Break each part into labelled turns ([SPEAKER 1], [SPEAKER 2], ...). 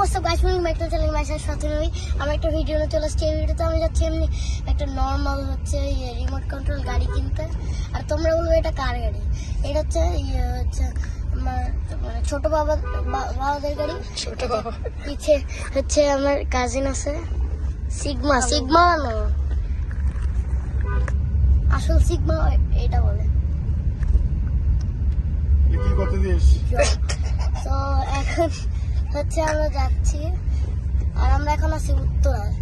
[SPEAKER 1] WhatsApp guys, welcome back to channel Mysaa সাথে আমি একটা ভিডিও নিয়ে চলে আসছি। এই ভিডিওতে আমি যাচ্ছি এমনি একটা নর্মাল হচ্ছে রিমোট কন্ট্রোল গাড়ি কিনতে। আর তোমরা বলবে এটা কার গাড়ি? এটা হচ্ছে হচ্ছে আমার মানে ছোট বাবাদের গাড়ি।
[SPEAKER 2] ছোট বাবা
[SPEAKER 1] পিছে হচ্ছে আমার কাজিন আছে, সিগমা না আসল সিগমা এটা বলে।
[SPEAKER 3] কি করতে দিস?
[SPEAKER 1] তো এখন হচ্ছে আমরা যাচ্ছি, আর আমরা এখন আছি উত্তরায়।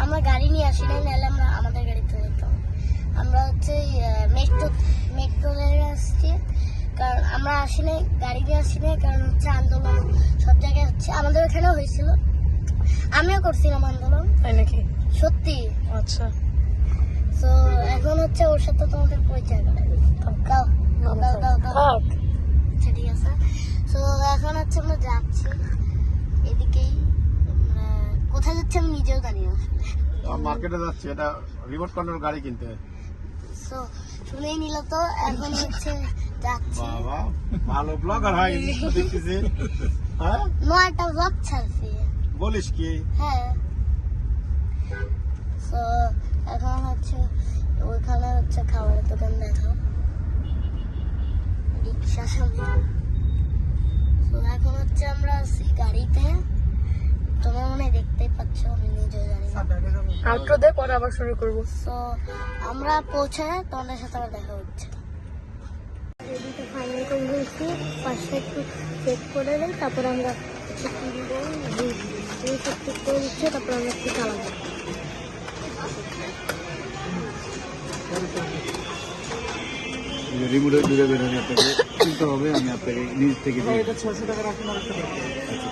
[SPEAKER 1] আমরা গাড়ি নিয়ে আসি নাই, নাহলে আমরা আমাদের গাড়িতে যেতাম। আমরা হচ্ছে মেট্রো রেলে আসছি, কারণ আমরা আসি নাই গাড়ি নিয়ে আসি নাই, কারণ হচ্ছে আন্দোলন সব জায়গায় হচ্ছে। আমাদের এখানেও হয়েছিল, আমিও করছিলাম আন্দোলন।
[SPEAKER 2] তাই নাকি?
[SPEAKER 1] সত্যি।
[SPEAKER 2] আচ্ছা,
[SPEAKER 1] তো এখন হচ্ছে ওর সাথে তোমাদের পরিচয় করে দাও। আচ্ছা ঠিক আছে। তো এখন হচ্ছে আমরা যাচ্ছি এদিকেই। কোথায় যাচ্ছি আমি নিজেও জানি না।
[SPEAKER 3] মার্কেটে যাচ্ছি, এটা রিমোট কন্ট্রোল গাড়ি কিনতে।
[SPEAKER 1] তো শুনেই নিল তো, এখন হচ্ছে যাচ্ছি।
[SPEAKER 3] বাবা ভালো ব্লগার হয় দেখতেছি। হ্যাঁ
[SPEAKER 1] নো, একটা ব্লগ ছাড়ছি।
[SPEAKER 3] বলিস কি?
[SPEAKER 1] হ্যাঁ। তো এখন হচ্ছে ওইখানে হচ্ছে খাবারের দোকান দেখা, রিক্সা সামনে। তো এখন হচ্ছে আমরা আছি গাড়িতে, তোমরা মনে হয় দেখতেই পাচ্ছ, আমি নিজেও জানি না।
[SPEAKER 2] আউটরো দে, পরে আবার শুরু করব।
[SPEAKER 1] তো আমরা পৌঁছায় তোমাদের সাথে আবার দেখা হচ্ছে। রেডিটা ফাইনাল করে দিয়েছি, পাশে একটু চেক করে দেয়, তারপর আমরা একটু কিনবো। চেক করে দিচ্ছে, তারপর আমরা একটু চালাবো।
[SPEAKER 3] রিমোটের দূরে বেরোনি আপনাকে কিনতে হবে, আমি আপনাকে নিজ থেকে দিই। এটা 600 টাকা রাখুন। আচ্ছা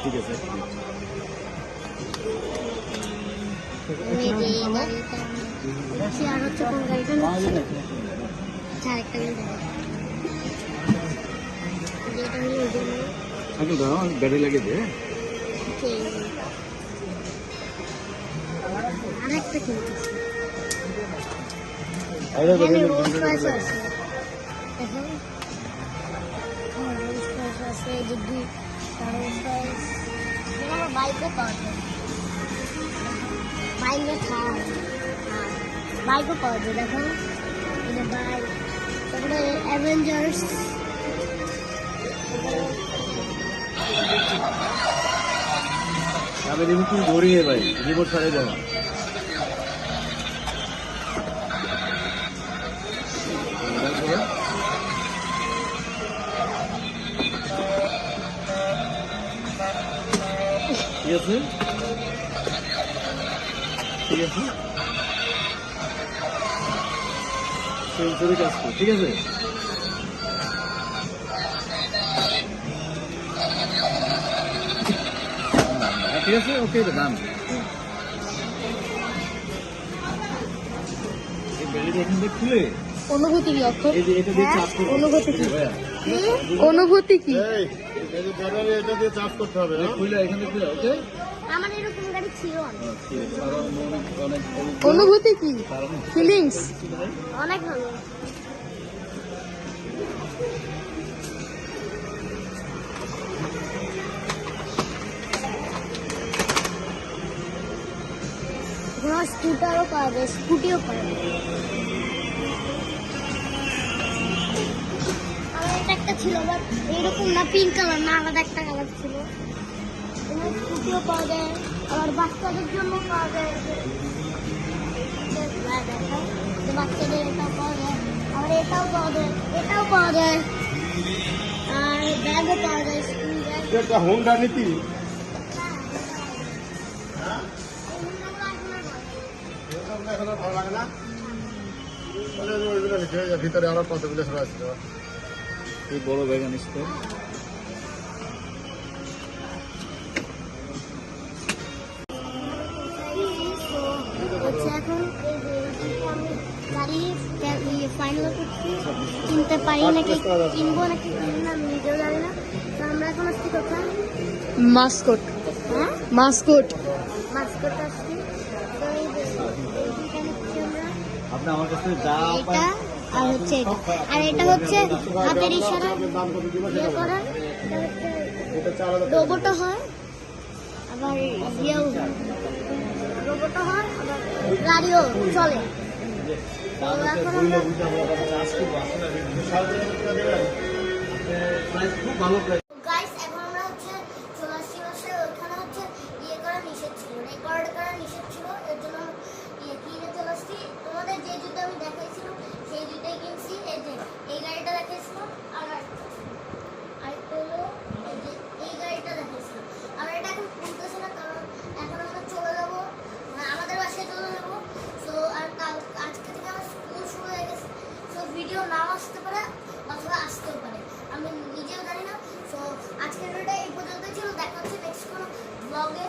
[SPEAKER 3] ঠিক আছে।
[SPEAKER 1] আর হচ্ছে কোন গাড়িটা নিচ্ছি? আচ্ছা, আরেকটা গাড়ি দেখো, যেটা হলো ওই জন্য
[SPEAKER 3] আঙ্কেল দাঁড়াও, আমি ব্যাটারি লাগিয়ে দিই।
[SPEAKER 1] আরেকটা কিনতেছি। এখানে রোজ প্রাইস আছে, দেখো। রোজ প্রাইস আছে, যে রোজ প্রাইস। আমার বাইকও পাওয়া যায়, বাইকে খাওয়া, বাইকও পাওয়া যায়। দেখো এটা বাইক, তারপরে অ্যাভেঞ্জার্স।
[SPEAKER 3] আমি রিমোট তুমি ধরি নে ভাই, রিমোট ছাড়ে যাও। ঠিক আছে ঠিক আছে, সেন্সরে কাজ করো, ঠিক আছে। ঠিক আছে, ওকে, এটা দাম। এই ব্যাটারি এখান থেকে খুলে
[SPEAKER 2] অনুভূতি কি অক্ষর?
[SPEAKER 3] এই যে এটা দিয়ে চার্জ করতে হবে।
[SPEAKER 2] অনুভূতি কি?
[SPEAKER 3] ভাইয়া
[SPEAKER 2] অনুভূতি কি?
[SPEAKER 3] ব্যাটারি এটা দিয়ে চার্জ করতে হবে, খুলে এখান থেকে খুলে, ওকে।
[SPEAKER 1] আমার এরকম গাড়ি ছিল না।
[SPEAKER 2] অনুভূতি কি? ফিলিংস?
[SPEAKER 1] অনেক ভালো। স্কুটারও পাওয়া যায়, স্কুটিও পাওয়া যায়। আমার এটা একটা ছিল, বাট এইরকম না, পিঙ্ক কালার না, আলাদা একটা কালার ছিল। এখানে স্কুটিও পাওয়া যায়, আবার বাচ্চাদের জন্য পাওয়া যায়। দেখো, বাচ্চাদের এটাও পাওয়া যায়, আবার এটাও পাওয়া যায়, এটাও পাওয়া যায়, আর ব্যাগও পাওয়া যায়, স্কুল ব্যাগ।
[SPEAKER 3] এটা হোন্ডা নীতি। ভালো লাগে না, ভিতরে আরো কতগুলো রয়েছে। তুই বড় ব্যাগ আনিস তো।
[SPEAKER 1] এখন আমি গাড়ি ফাইনাল করছি, কিনতে পারি নাকি, কিনবো নাকি কিনবো না আমি নিজেও জানি না। তো আমরা এখন আসছি কোথায়?
[SPEAKER 2] মাস্কট।
[SPEAKER 1] হ্যাঁ,
[SPEAKER 2] মাস্কট।
[SPEAKER 1] মাস্কট আসছি। তো এইটা নিচ্ছি আমরা,
[SPEAKER 3] আপনি আমার কাছে যা
[SPEAKER 1] এটা আর হচ্ছে এটা, আর এটা হচ্ছে হাতের ইশারা ইয়ে করা, এটা হচ্ছে রোবটও হয়। আবার ইয়েও রোবটও হয়, আবার গাড়িও চলে। তো এখন আমরা গাইস এখন আমরা হচ্ছে চলে আসছি বসে, ওখানে হচ্ছে ইয়ে করা নিষেধ ছিল, রেকর্ড করা নিষেধ ছিল, এর জন্য ইয়ে কিনে চলে আসছি। তোমাদের যে জুতো আমি দেখাইছিলাম সেই জুতোই কিনছি। এই যে এই গাড়িটা দেখাইছিলাম, আর আরেকটা হলো এই যে এই গাড়িটা দেখাইছিলাম। আর এটা এখন খুলতেছে না, কারণ এখন আমরা চলে যাবো, মানে আমাদের বাসায় চলে যাবো। সো আর আজকে থেকে আমার স্কুল শুরু হয়ে গেছে। সো ভিডিও নাও আসতে পারে অথবা আসতেও পারে, আমি নিজেও জানি না। সো আজকের ভিডিওটা এই পর্যন্ত ছিল, দেখা হচ্ছে নেক্সট কোনো ব্লগে।